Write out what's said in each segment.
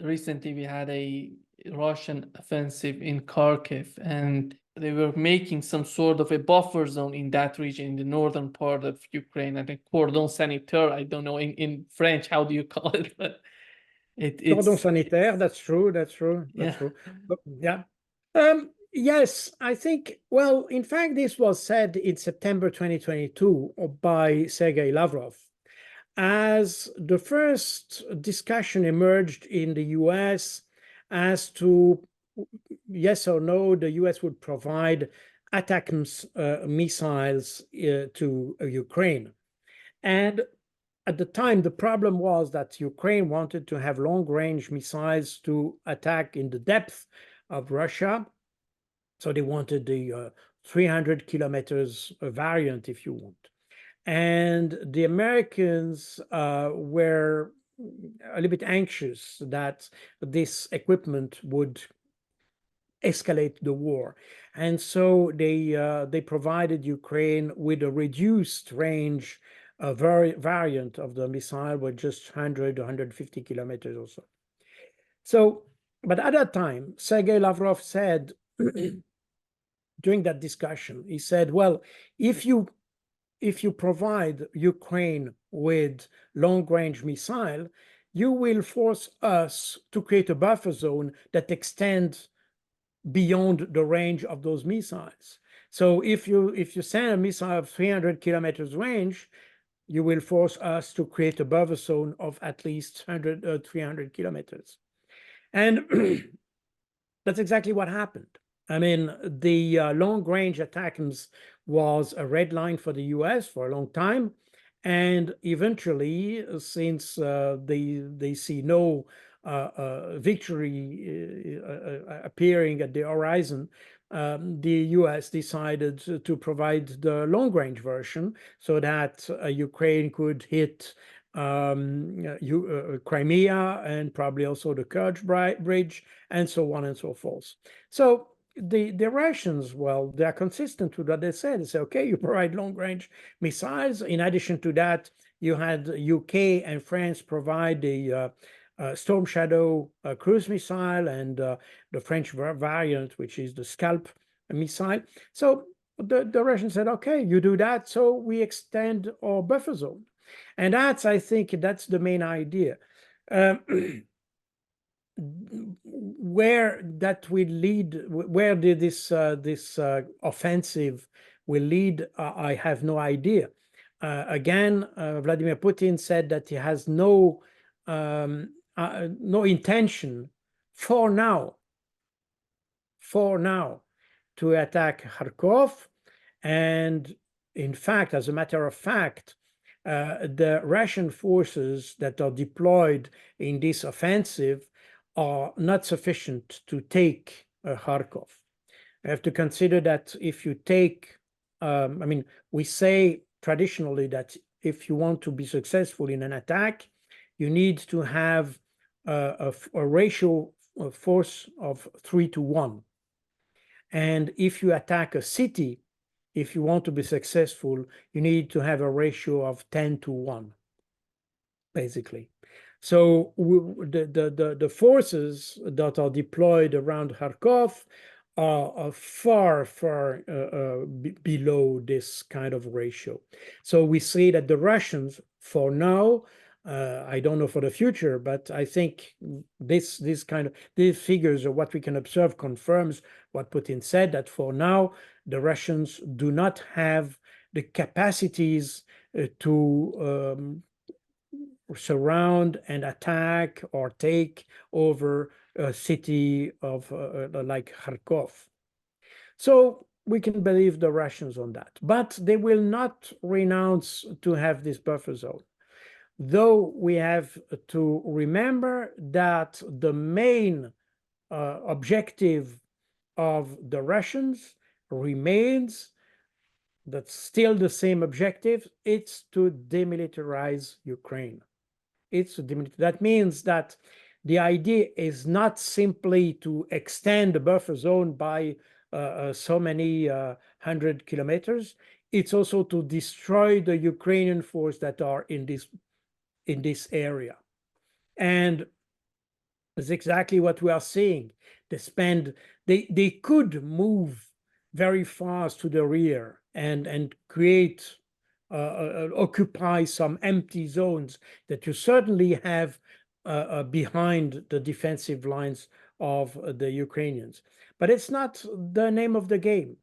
recently we had a Russian offensive in Kharkiv, and they were making some sort of a buffer zone in that region, in the northern part of Ukraine. I think cordon sanitaire. I don't know in French how do you call it, but Cordon it's sanitaire. That's true. That's true. That's yeah. true. But, yeah. Yes, I think. Well, in fact, this was said in September 2022 by Sergei Lavrov, as the first discussion emerged in the US as to yes or no, the US would provide attack missiles to Ukraine. And at the time, the problem was that Ukraine wanted to have long-range missiles to attack in the depth of Russia. So they wanted the 300 kilometers variant, if you want. And the Americans were a little bit anxious that this equipment would escalate the war. And so they provided Ukraine with a reduced range variant of the missile with just 100, 150 kilometers or so. So, but at that time, Sergei Lavrov said, during that discussion, he said, well, if you provide Ukraine with long-range missile, you will force us to create a buffer zone that extends beyond the range of those missiles. So if you send a missile of 300 kilometers range, you will force us to create a buffer zone of at least 300 kilometers. And that's exactly what happened. I mean, the long-range ATACMS was a red line for the US for a long time. And eventually, since they see no victory appearing at the horizon, the US decided to provide the long-range version so that Ukraine could hit Crimea and probably also the Kerch Bridge and so on and so forth. So the Russians, well, they are consistent with what they said. They say, okay, you provide long-range missiles. In addition to that, you had UK and France provide the Storm Shadow cruise missile and the French variant, which is the Scalp missile. So the Russians said, okay, you do that, so we extend our buffer zone. And that's, I think, that's the main idea. Where that will lead, where this offensive will lead, I have no idea. Again, Vladimir Putin said that he has no intention for now to attack Kharkov. And in fact, as a matter of fact, the Russian forces that are deployed in this offensive are not sufficient to take Kharkov. You have to consider that if you take, I mean, we say traditionally that if you want to be successful in an attack, you need to have a ratio of force of 3-to-1. And if you attack a city, if you want to be successful, you need to have a ratio of 10-to-1, basically. So the forces that are deployed around Kharkov are far below this kind of ratio. So we see that the Russians, for now, I don't know for the future, but I think these figures, or what we can observe, confirms what Putin said, that for now the Russians do not have the capacities to surround and attack or take over a city of like Kharkov. So we can believe the Russians on that, but they will not renounce to have this buffer zone. Though we have to remember that the main objective of the Russians remains, that's still the same objective, it's to demilitarize Ukraine. That means that the idea is not simply to extend the buffer zone by so many 100 kilometers. It's also to destroy the Ukrainian forces that are in this area. And That's exactly what we are seeing. They could move very fast to the rear and create occupy some empty zones that you certainly have behind the defensive lines of the Ukrainians. But it's not the name of the game.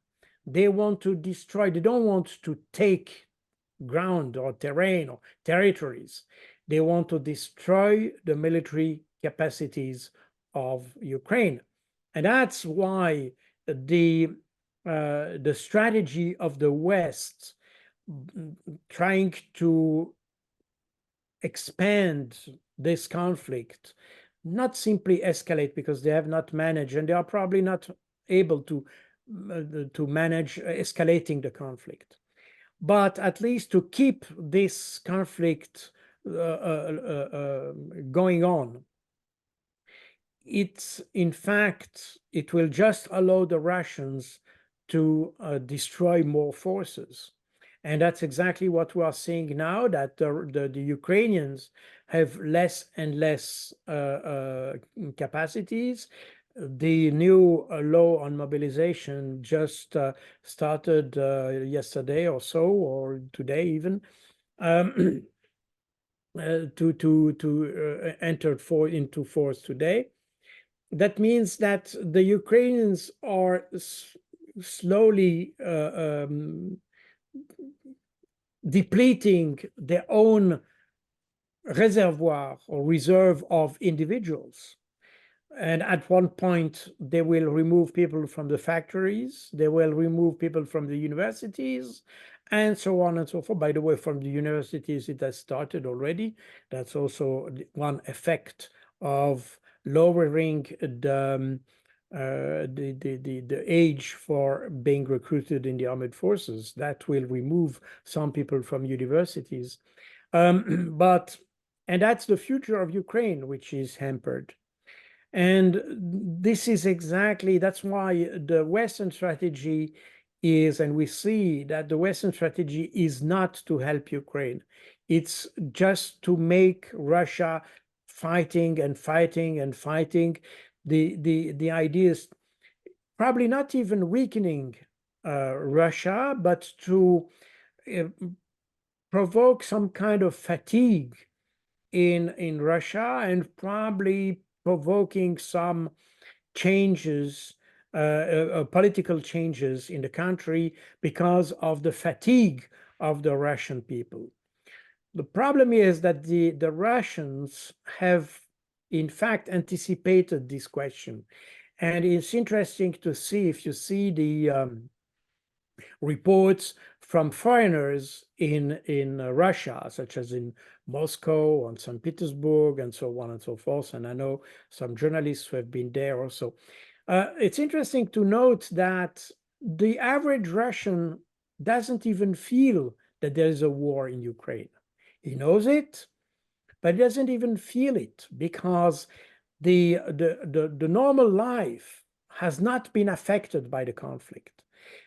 They want to destroy, they don't want to take ground or terrain or territories. They want to destroy the military capacities of Ukraine. And that's why the strategy of the West trying to expand this conflict, not simply escalate, because they have not managed, and they are probably not able to manage escalating the conflict, but at least to keep this conflict going on. It's, in fact, it will just allow the Russians to destroy more forces. And that's exactly what we are seeing now, that the Ukrainians have less and less capacities. The new law on mobilization just started yesterday or so, or today even, to enter into force today. That means that the Ukrainians are slowly depleting their own reservoir or reserve of individuals. And at one point, they will remove people from the factories, they will remove people from the universities, and so on and so forth. By the way, from the universities, it has started already. That's also one effect of lowering the age for being recruited in the armed forces. That will remove some people from universities. And that's the future of Ukraine, which is hampered. And this is exactly, that's why the Western strategy is, and we see that the Western strategy is not to help Ukraine. It's just to make Russia fighting and fighting and fighting. The idea is probably not even weakening Russia, but to provoke some kind of fatigue in Russia, and probably provoking some changes, political changes in the country because of the fatigue of the Russian people. The problem is that the Russians have, in fact, anticipated this question. And it's interesting to see, if you see the reports from foreigners in Russia, such as in Moscow and St. Petersburg and so on and so forth. And I know some journalists who have been there also. It's interesting to note that the average Russian doesn't even feel that there is a war in Ukraine. He knows it, but he doesn't even feel it, because the normal life has not been affected by the conflict.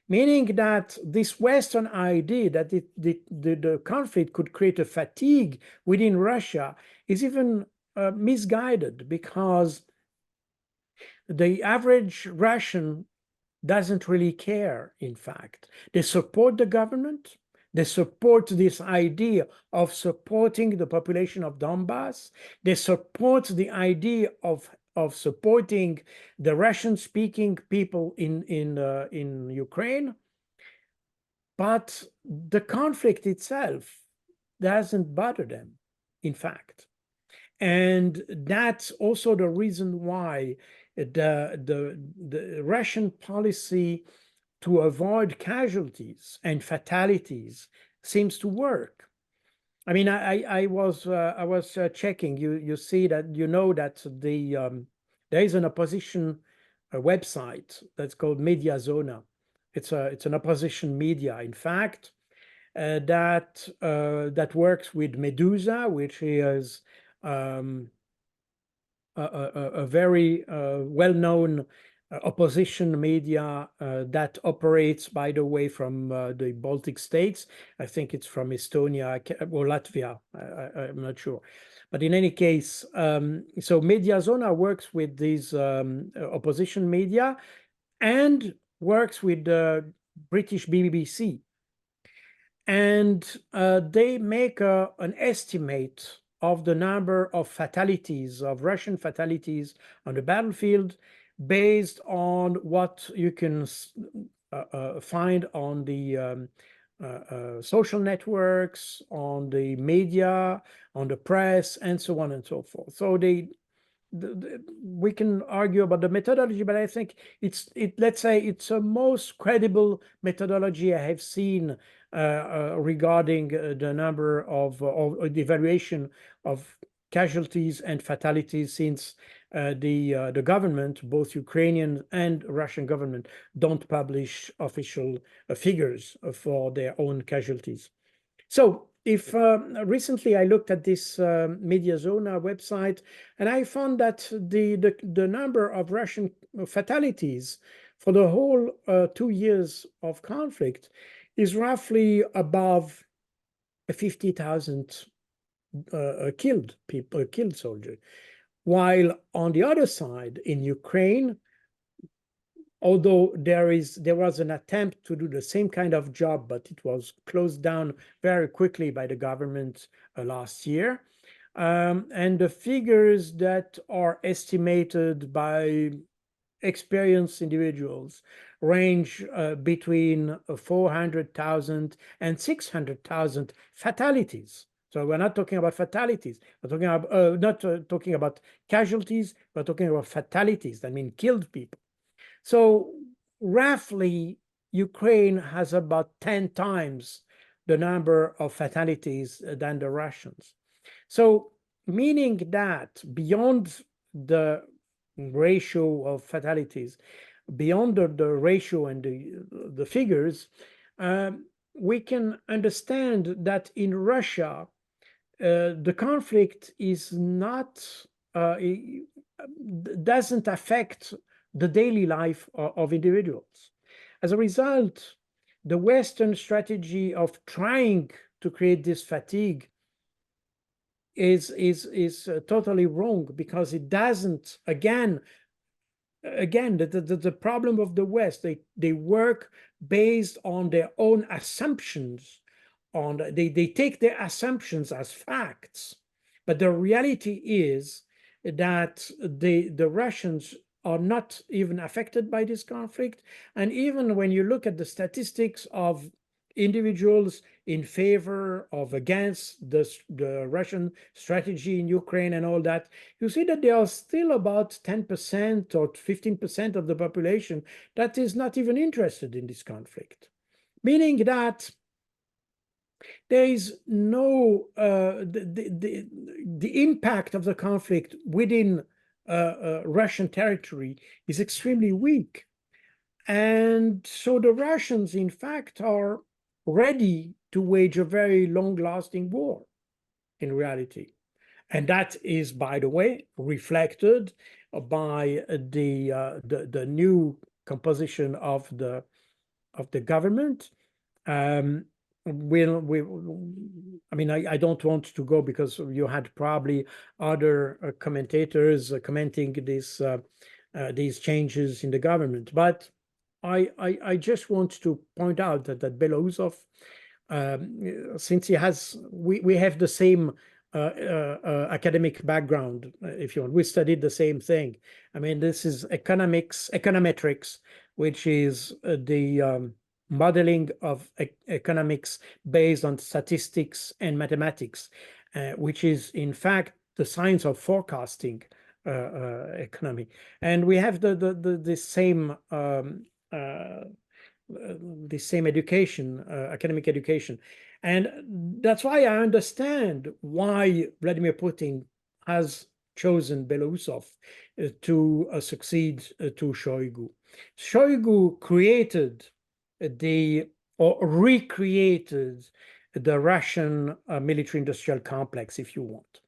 Meaning that this Western idea that the conflict could create a fatigue within Russia is even misguided, because the average Russian doesn't really care, in fact. They support the government. They support this idea of supporting the population of Donbass. They support the idea of supporting the Russian-speaking people in Ukraine. But the conflict itself doesn't bother them, in fact. And that's also the reason why the Russian policy to avoid casualties and fatalities seems to work. I mean, I was checking. You see that, you know, that there is an opposition website that's called Media Zona. It's an opposition media, in fact, that works with Medusa, which is a very well-known opposition media that operates, by the way, from the Baltic states. I think it's from Estonia or Latvia. I'm not sure. But in any case, so Mediazona works with these opposition media and works with the British BBC. And they make an estimate of the number of fatalities, of Russian fatalities on the battlefield, based on what you can find on the social networks, on the media, on the press, and so on and so forth. So we can argue about the methodology, but I think let's say it's a most credible methodology I have seen regarding the number of the evaluation of casualties and fatalities, since the government, both Ukrainian and Russian government, don't publish official figures for their own casualties. So if recently I looked at this Mediazona website, and I found that the number of Russian fatalities for the whole 2 years of conflict is roughly above 50,000 killed people, killed soldiers. While on the other side, in Ukraine, although there was an attempt to do the same kind of job, but it was closed down very quickly by the government last year. And the figures that are estimated by experienced individuals range between 400,000 and 600,000 fatalities. So we're not talking about fatalities. We're talking about not talking about casualties. We're talking about fatalities. That means killed people. So roughly, Ukraine has about 10 times the number of fatalities than the Russians. So meaning that beyond the ratio of fatalities, beyond the ratio and the figures, we can understand that in Russia, the conflict is not, doesn't affect the daily life of individuals. As a result, the Western strategy of trying to create this fatigue is totally wrong, because it doesn't, again, the problem of the West, they work based on their own assumptions, they take their assumptions as facts, but the reality is that the Russians are not even affected by this conflict. And even when you look at the statistics of individuals in favor of against the Russian strategy in Ukraine and all that, you see that there are still about 10% or 15% of the population that is not even interested in this conflict, meaning that there is no the impact of the conflict within Russian territory is extremely weak. And so the Russians, in fact, are ready to wage a very long-lasting war in reality. And that is, by the way, reflected by the new composition of the government. I mean, I don't want to go, because you had probably other commentators commenting these changes in the government. But I just want to point out that Belousov, since we have the same academic background, if you want, we studied the same thing. I mean, this is econometrics, which is the modeling of economics based on statistics and mathematics, which is in fact the science of forecasting economy. And we have the same education, academic education. And that's why I understand why Vladimir Putin has chosen Belousov to succeed to Shoigu. Shoigu created or recreated the Russian military-industrial complex, if you want.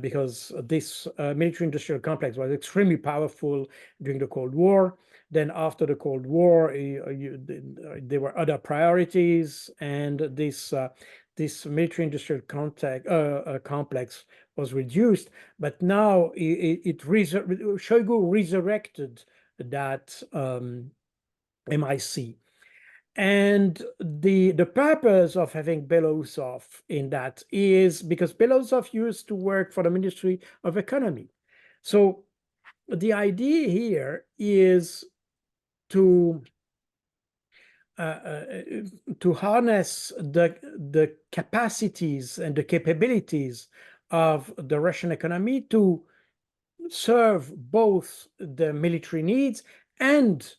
because this military-industrial complex was extremely powerful during the Cold War. Then after the Cold War, there were other priorities, and this military-industrial complex was reduced. But now Shoigu resurrected that MIC. And the purpose of having Belousov in that is because Belousov used to work for the Ministry of Economy. So the idea here is to harness the capacities and the capabilities of the Russian economy to serve both the military needs and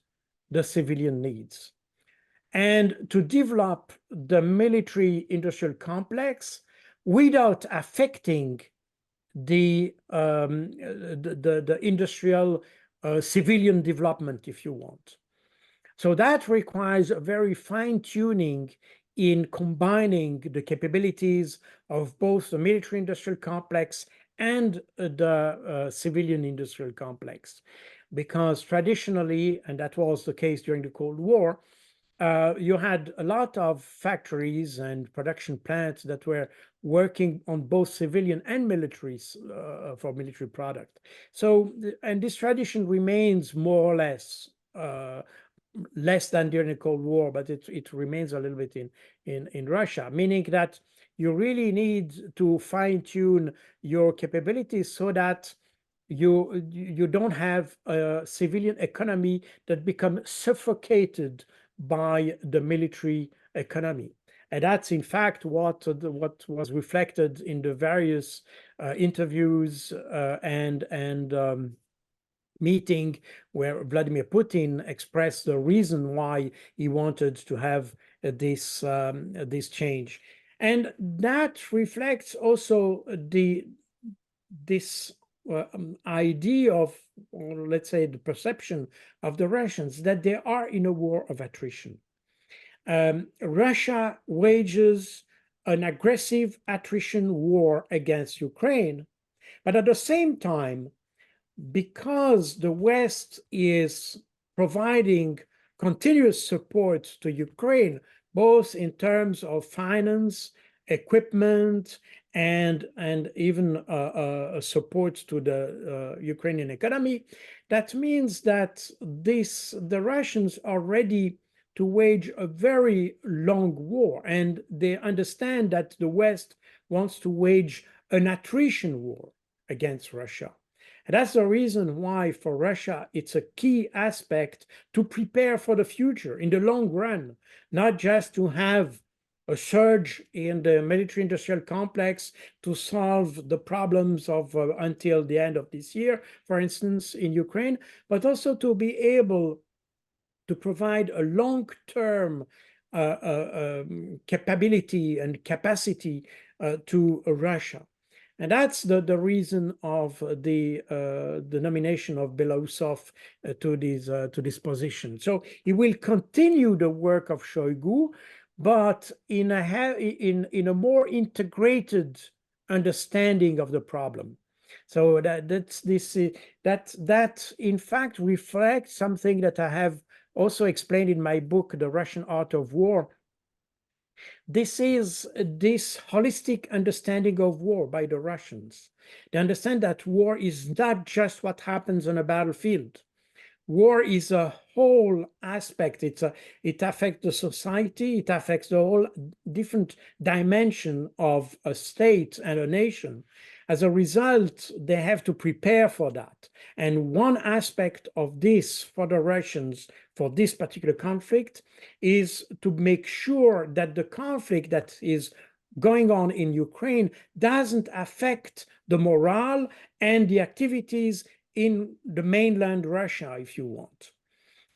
the civilian needs, and to develop the military-industrial complex without affecting the industrial civilian development, if you want. So that requires a very fine-tuning in combining the capabilities of both the military-industrial complex and the civilian industrial complex. Because traditionally, and that was the case during the Cold War, you had a lot of factories and production plants that were working on both civilian and military for military product. So, and this tradition remains more or less less than during the Cold War, but it remains a little bit in Russia, meaning that you really need to fine-tune your capabilities so that you don't have a civilian economy that becomes suffocated by the military economy. And that's in fact what was reflected in the various interviews and meeting where Vladimir Putin expressed the reason why he wanted to have this change. And that reflects also this idea of, or let's say the perception of the Russians that they are in a war of attrition. Russia wages an aggressive attrition war against Ukraine, but at the same time, because the West is providing continuous support to Ukraine, both in terms of finance, equipment, and even support to the Ukrainian economy, that means that the Russians are ready to wage a very long war, and they understand that the West wants to wage an attrition war against Russia. And that's the reason why for Russia, it's a key aspect to prepare for the future in the long run, not just to have a surge in the military-industrial complex to solve the problems of until the end of this year, for instance, in Ukraine, but also to be able to provide a long-term capability and capacity to Russia. And that's the reason of the nomination of Belousov to this position. So he will continue the work of Shoigu, but in a more integrated understanding of the problem. So that in fact reflects something that I have also explained in my book, The Russian Art of War. This is this holistic understanding of war by the Russians. They understand that war is not just what happens on a battlefield. War is a whole aspect. It affects the society. It affects the whole different dimension of a state and a nation. As a result, they have to prepare for that. And one aspect of this for the Russians, for this particular conflict, is to make sure that the conflict that is going on in Ukraine doesn't affect the morale and the activities in the mainland Russia, if you want.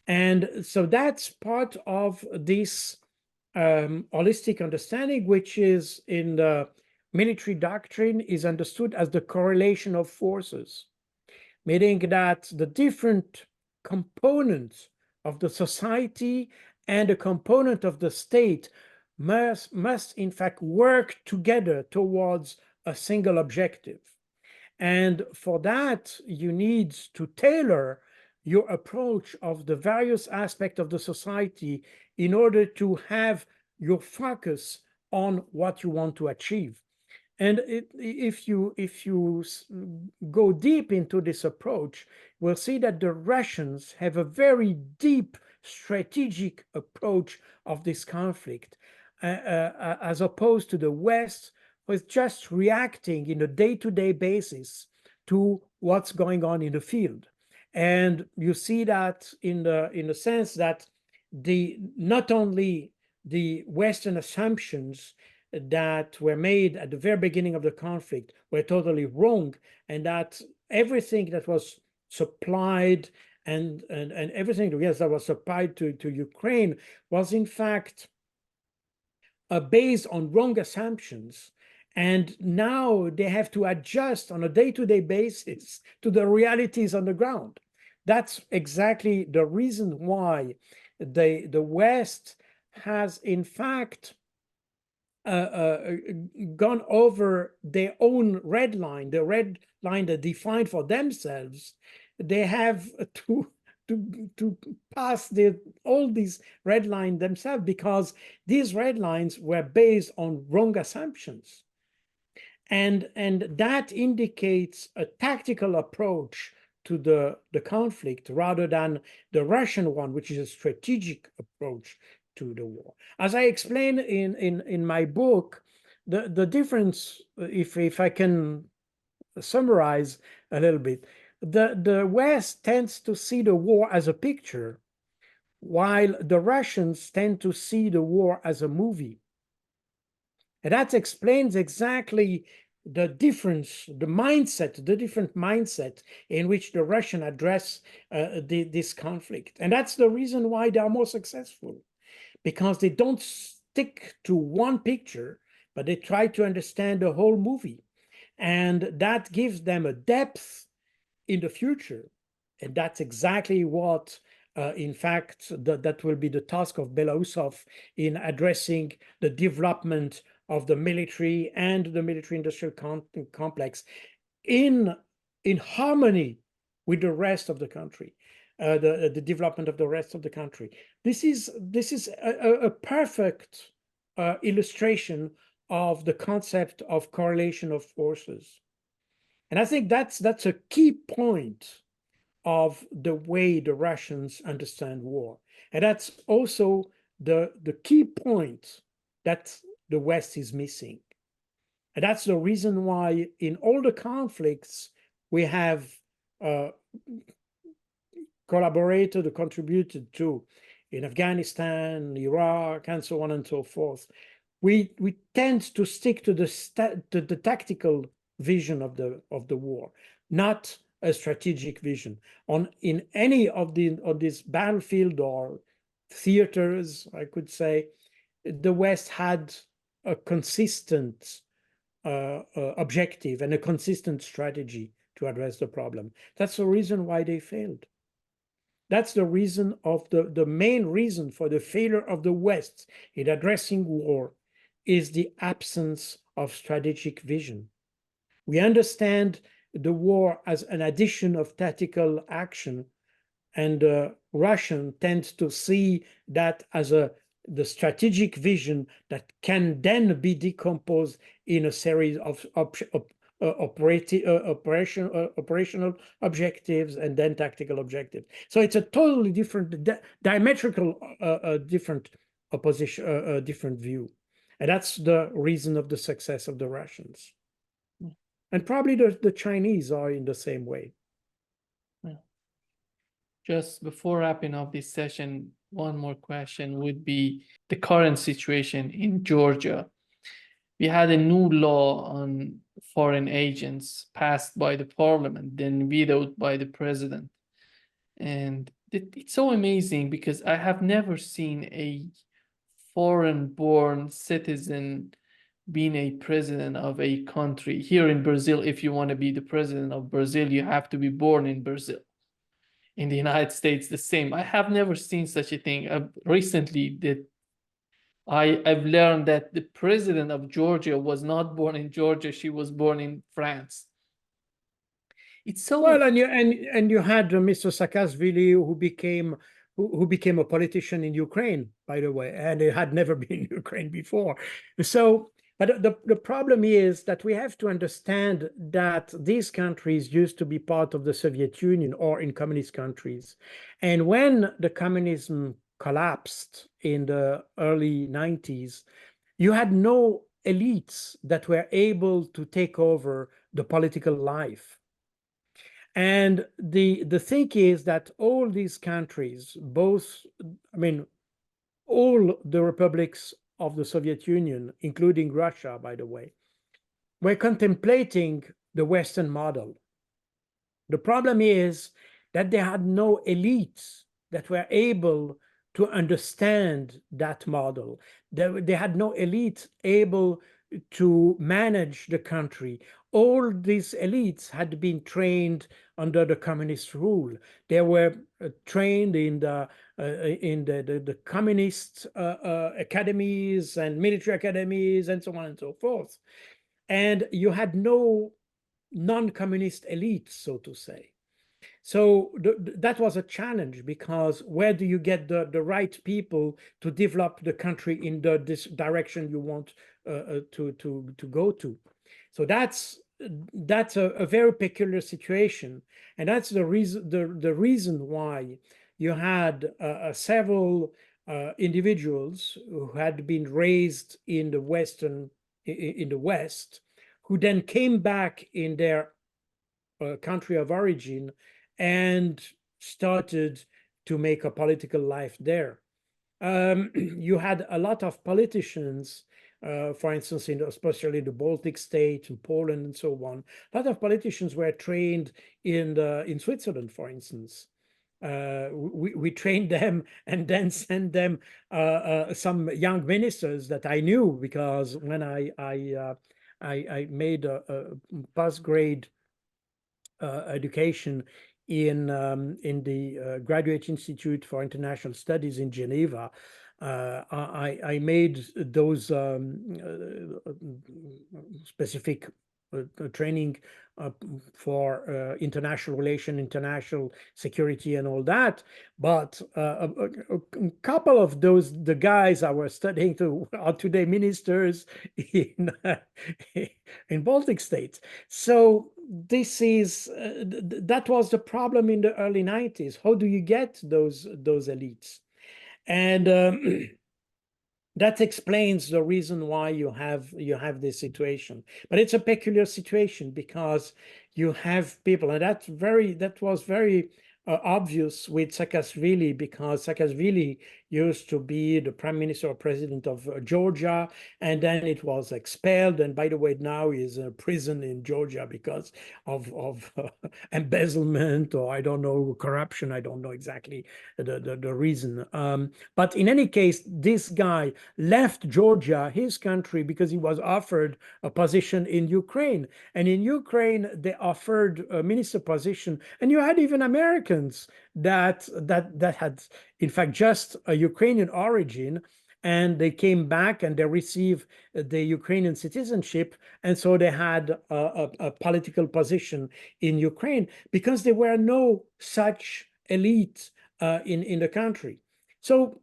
And so that's part of this holistic understanding, which is in the military doctrine is understood as the correlation of forces, meaning that the different components of the society and a component of the state must in fact work together towards a single objective. And for that, you need to tailor your approach of the various aspects of the society in order to have your focus on what you want to achieve. And if you go deep into this approach, we'll see that the Russians have a very deep strategic approach of this conflict, as opposed to the West, with just reacting in a day-to-day basis to what's going on in the field. And you see that in the sense that not only the Western assumptions that were made at the very beginning of the conflict were totally wrong, and that everything that was supplied and everything, yes, that was supplied to Ukraine was in fact based on wrong assumptions. And now they have to adjust on a day-to-day basis to the realities on the ground. That's exactly the reason why the West has in fact gone over their own red line, the red line they defined for themselves. They have to pass all these red lines themselves, because these red lines were based on wrong assumptions. And that indicates a tactical approach to the conflict rather than the Russian one, which is a strategic approach to the war. As I explain in my book, the difference, if I can summarize a little bit, the West tends to see the war as a picture, while the Russians tend to see the war as a movie. And that explains exactly the difference, the different mindset in which the Russians address this conflict. And that's the reason why they are more successful, because they don't stick to one picture, but they try to understand the whole movie. And that gives them a depth in the future. And that's exactly what, in fact, that will be the task of Belousov in addressing the development of the military and the military-industrial complex in harmony with the rest of the country, the development of the rest of the country. This is a perfect illustration of the concept of correlation of forces. And I think that's a key point of the way the Russians understand war. And that's also the key point that the West is missing. And that's the reason why in all the conflicts we have collaborated or contributed to, in Afghanistan, Iraq, and so on and so forth, we tend to stick to the tactical vision of the war, not a strategic vision. In any of this battlefield or theaters, I could say, the West had a consistent objective and a consistent strategy to address the problem. That's the reason why they failed. That's the reason of the main reason for the failure of the West in addressing war is the absence of strategic vision. We understand the war as an addition of tactical action, and Russian tends to see that as the strategic vision that can then be decomposed in a series of operational objectives and then tactical objectives. So it's a totally different, diametrical, different opposition, different view. And that's the reason of the success of the Russians. And probably the Chinese are in the same way. Just before wrapping up this session, one more question would be the current situation in Georgia. We had a new law on foreign agents passed by the parliament, then vetoed by the president. And it's so amazing because I have never seen a foreign-born citizen being a president of a country. Here in Brazil, if you want to be the president of Brazil, you have to be born in Brazil. In the United States, the same. I have never seen such a thing. Recently, I've learned that the president of Georgia was not born in Georgia. She was born in France. It's so Well, and you had Mr. Saakashvili, who became a politician in Ukraine, by the way, and he had never been in Ukraine before. So, but the problem is that we have to understand that these countries used to be part of the Soviet Union or in communist countries. And when the communism collapsed in the early 90s, you had no elites that were able to take over the political life. And the thing is that all these countries, both, I mean, all the republics of the Soviet Union, including Russia, by the way, were contemplating the Western model. The problem is that they had no elites that were able to understand that model. They had no elite able to manage the country. All these elites had been trained under the communist rule. They were trained in the communist academies and military academies and so on and so forth. And you had no non-communist elite, so to say. So that was a challenge, because where do you get the right people to develop the country in this direction you want to go to? So that's a very peculiar situation, and that's the reason why you had several individuals who had been raised in the West, who then came back in their country of origin and started to make a political life there. You had a lot of politicians, for instance, especially the Baltic states and Poland and so on. A lot of politicians were trained in Switzerland, for instance. We trained them and then sent them some young ministers that I knew, because when I made a post-grade education in the Graduate Institute for International Studies in Geneva. I made those specific training for international relation, international security, and all that. But a couple of the guys I was studying to are today ministers in in Baltic states. So this is that was the problem in the early 90s. How do you get those elites? And that explains the reason why you have this situation. But it's a peculiar situation, because you have people, and that was very obvious with Saakashvili, because Saakashvili used to be the prime minister or president of Georgia, and then it was expelled. And by the way, now he's in prison in Georgia because of embezzlement, or I don't know, corruption. I don't know exactly the reason. But in any case, this guy left Georgia, his country, because he was offered a position in Ukraine. And in Ukraine, they offered a minister position, and you had even Americans that had, in fact, just a Ukrainian origin, and they came back and they received the Ukrainian citizenship, and so they had a political position in Ukraine, because there were no such elite in the country. So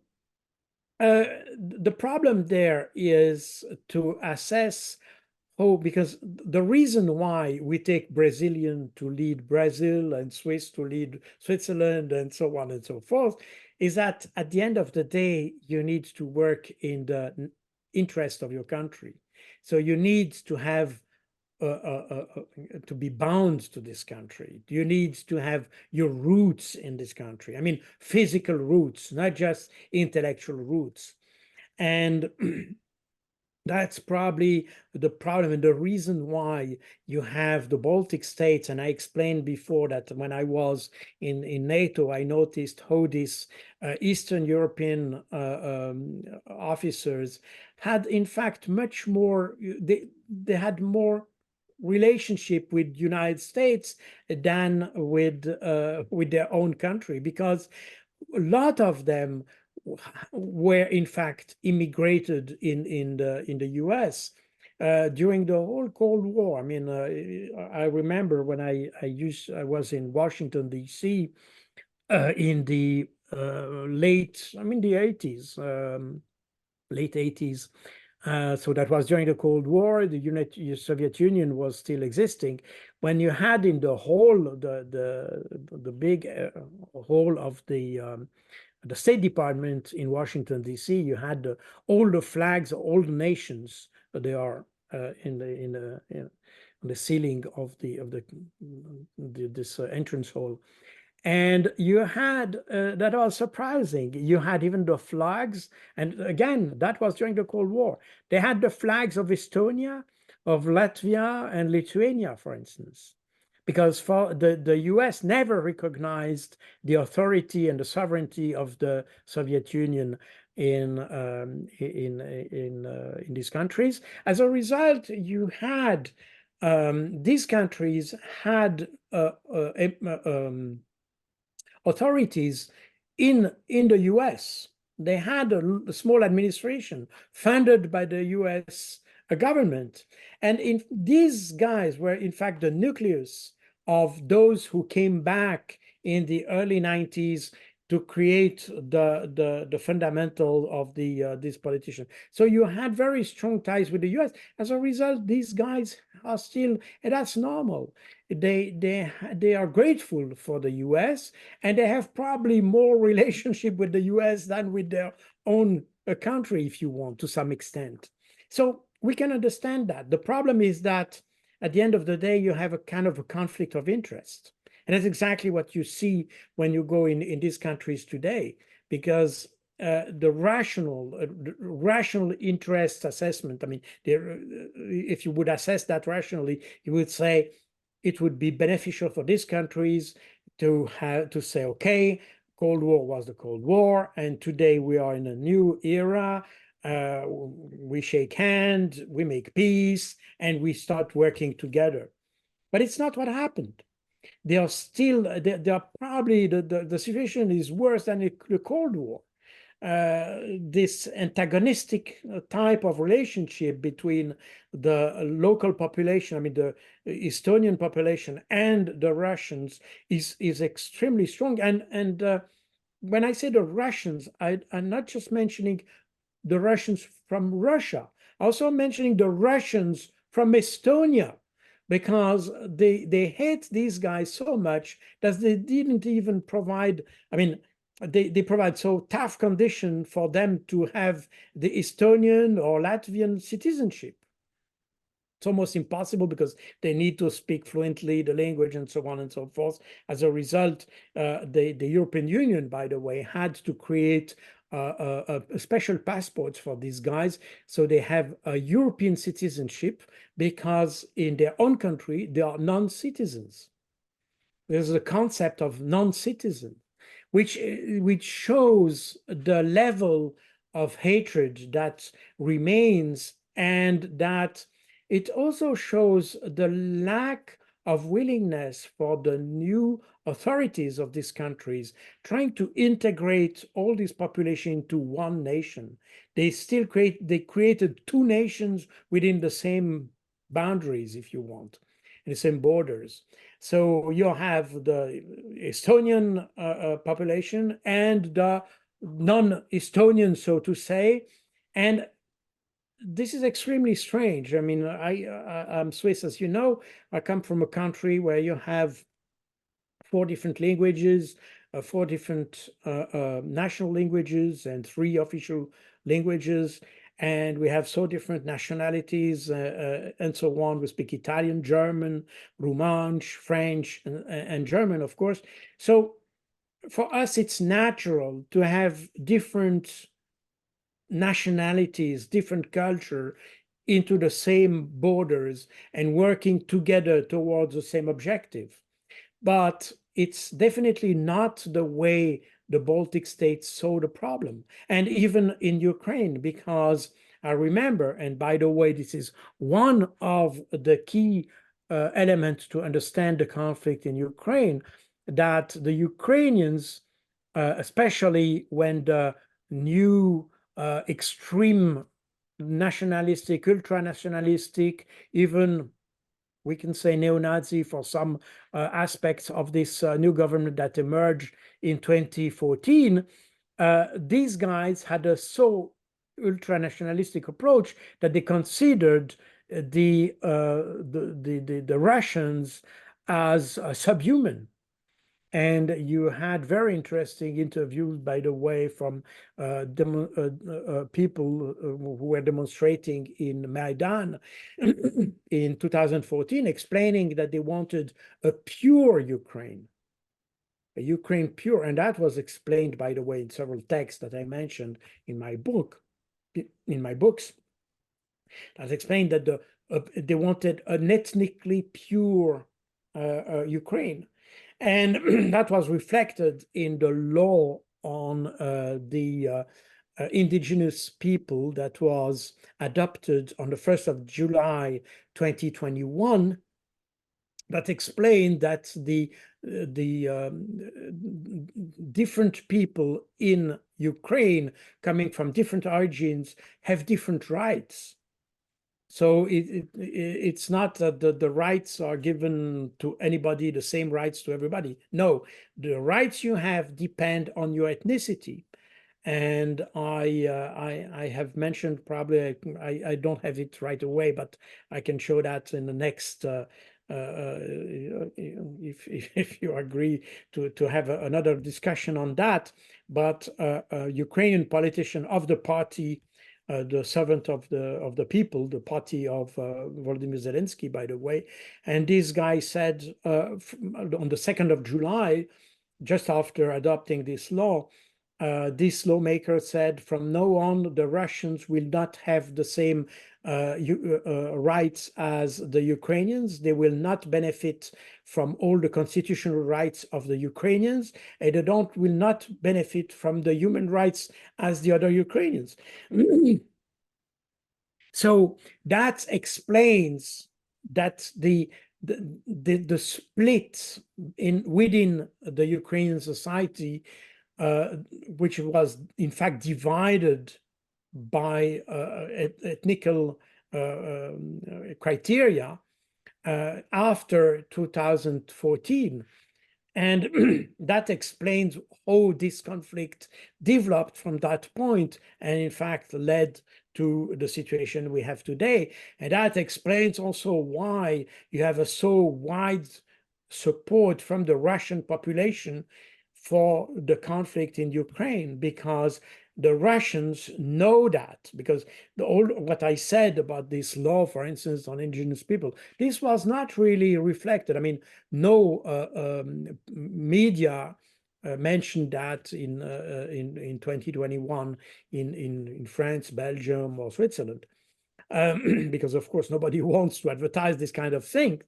the problem there is to assess because the reason why we take Brazilian to lead Brazil and Swiss to lead Switzerland and so on and so forth is that at the end of the day, you need to work in the interest of your country. So you need to have to be bound to this country. You need to have your roots in this country. I mean, physical roots, not just intellectual roots. And that's probably the problem and the reason why you have the Baltic states. And I explained before that when I was in NATO, I noticed how these Eastern European officers had, in fact, much more, they had more relationship with United States than with their own country, because a lot of them were in fact immigrated in the US, during the whole Cold War. I mean, I remember when I was in Washington, D.C. In the late, the 80s, late 80s. So that was during the Cold War. The Soviet Union was still existing. When you had in the whole, the big hall of the State Department in Washington, D.C., you had all the flags, all the nations. They are in the ceiling of this entrance hall. And you had, that was surprising. You had even the flags. And again, that was during the Cold War. They had the flags of Estonia, of Latvia, and Lithuania, for instance, because for the US never recognized the authority and the sovereignty of the Soviet Union in these countries. As a result, you had these countries had authorities in the US. They had a small administration funded by the US government. And these guys were, in fact, the nucleus of those who came back in the early 90s to create the fundamental of these politicians. So you had very strong ties with the US. As a result, these guys are still, and that's normal. They are grateful for the US, and they have probably more relationship with the US than with their own country, if you want, to some extent. So we can understand that. The problem is that at the end of the day, you have a kind of a conflict of interest. And that's exactly what you see when you go in these countries today, because the rational interest assessment, I mean, if you would assess that rationally, you would say it would be beneficial for these countries to say, okay, Cold War was the Cold War, and today we are in a new era. We shake hands, we make peace, and we start working together. But it's not what happened. They are still, they are probably, the situation is worse than the Cold War. This antagonistic type of relationship between the local population, I mean, the Estonian population and the Russians is extremely strong. And when I say the Russians, I'm not just mentioning the Russians from Russia, also mentioning the Russians from Estonia, because they hate these guys so much that they didn't even provide, I mean, they provide so tough condition for them to have the Estonian or Latvian citizenship. It's almost impossible because they need to speak fluently the language and so on and so forth. As a result, the European Union, by the way, had to create special passports for these guys, so they have a European citizenship, because in their own country they are non-citizens. There's a concept of non-citizen, which shows the level of hatred that remains, and that it also shows the lack of willingness for the new authorities of these countries trying to integrate all this population into one nation. They created two nations within the same boundaries, if you want, in the same borders. So you have the Estonian population and the non-Estonian, so to say, and this is extremely strange. I mean, I'm Swiss, as you know. I come from a country where you have 4 different languages, 4 different national languages, and 3 official languages. And we have so different nationalities and so on. We speak Italian, German, Romansh, French, and German, of course. So for us, it's natural to have different nationalities, different culture into the same borders and working together towards the same objective. But it's definitely not the way the Baltic states saw the problem. And even in Ukraine, because I remember, and by the way, this is one of the key elements to understand the conflict in Ukraine, that the Ukrainians, especially when the new extreme nationalistic, ultra-nationalistic, even we can say neo-Nazi for some aspects of this new government that emerged in 2014. These guys had a so ultra-nationalistic approach that they considered the Russians as subhuman. And you had very interesting interviews, by the way, from people who were demonstrating in Maidan in 2014, explaining that they wanted a pure Ukraine, a Ukraine pure. And that was explained, by the way, in several texts that I mentioned in my books. That explained that they wanted an ethnically pure Ukraine. And that was reflected in the law on the indigenous people that was adopted on the 1st of July 2021, that explained that the different people in Ukraine coming from different origins have different rights. So it's not that the rights are given to anybody, the same rights to everybody. No, the rights you have depend on your ethnicity. And I have mentioned, probably I don't have it right away, but I can show that in the next if you agree to have another discussion on that. But a Ukrainian politician of the party, the servant of the people, the party of Volodymyr Zelensky, by the way. And this guy said on the 2nd of July, just after adopting this law, this lawmaker said, from now on, the Russians will not have the same rights as the Ukrainians. They will not benefit from all the constitutional rights of the Ukrainians, and they will not benefit from the human rights as the other Ukrainians. So that explains that the split within the Ukrainian society, which was in fact divided by ethnical criteria after 2014. And that explains how this conflict developed from that point, and in fact led to the situation we have today. And that explains also why you have a so wide support from the Russian population for the conflict in Ukraine, because the Russians know that, because what I said about this law, for instance, on indigenous people, this was not really reflected. I mean, no media mentioned that in 2021 in France, Belgium, or Switzerland, because of course nobody wants to advertise this kind of thing.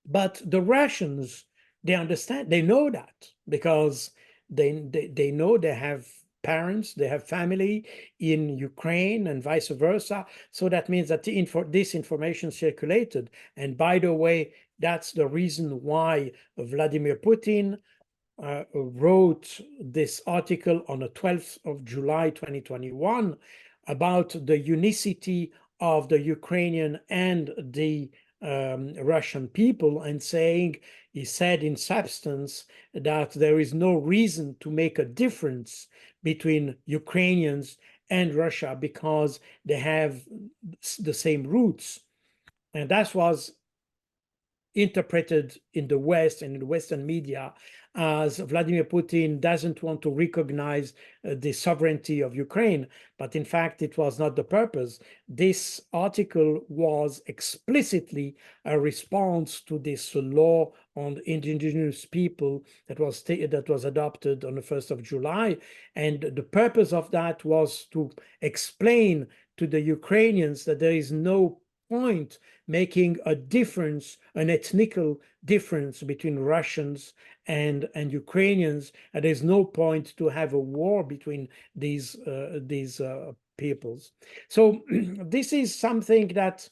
But the Russians, they understand, they know that, because they know they have parents, they have family in Ukraine and vice versa. So that means that this information circulated. And by the way, that's the reason why Vladimir Putin wrote this article on the 12th of July 2021 about the unicity of the Ukrainian and the Russian people, and saying, he said in substance that there is no reason to make a difference between Ukrainians and Russia because they have the same roots. And that was interpreted in the West and in the Western media as Vladimir Putin doesn't want to recognize the sovereignty of Ukraine. But in fact, it was not the purpose. This article was explicitly a response to this law on indigenous people that was adopted on the 1st of July. And the purpose of that was to explain to the Ukrainians that there is no point making a difference, an ethnical difference between Russians and Ukrainians, and there's no point to have a war between these peoples. So this is something that,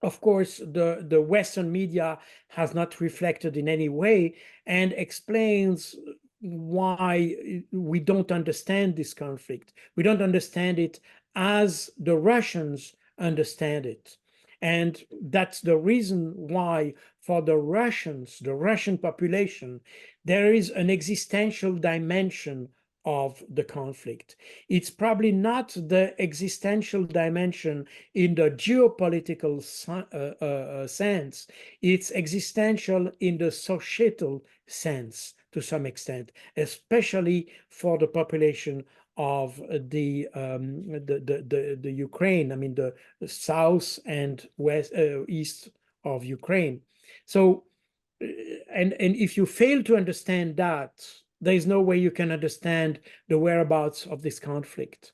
of course, the Western media has not reflected in any way, and explains why we don't understand this conflict. We don't understand it as the Russians understand it. And that's the reason why, for the Russians, the Russian population, there is an existential dimension of the conflict. It's probably not the existential dimension in the geopolitical sense. It's existential in the societal sense to some extent, especially for the population of the Ukraine. I mean, the south and west, east of Ukraine. So, and if you fail to understand that, there is no way you can understand the whereabouts of this conflict.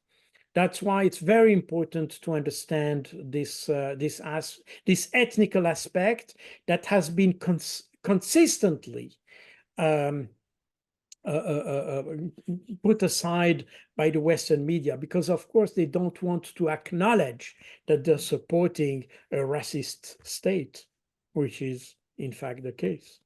That's why it's very important to understand this this ethnical aspect that has been consistently put aside by the Western media, because of course they don't want to acknowledge that they're supporting a racist state, which is in fact the case.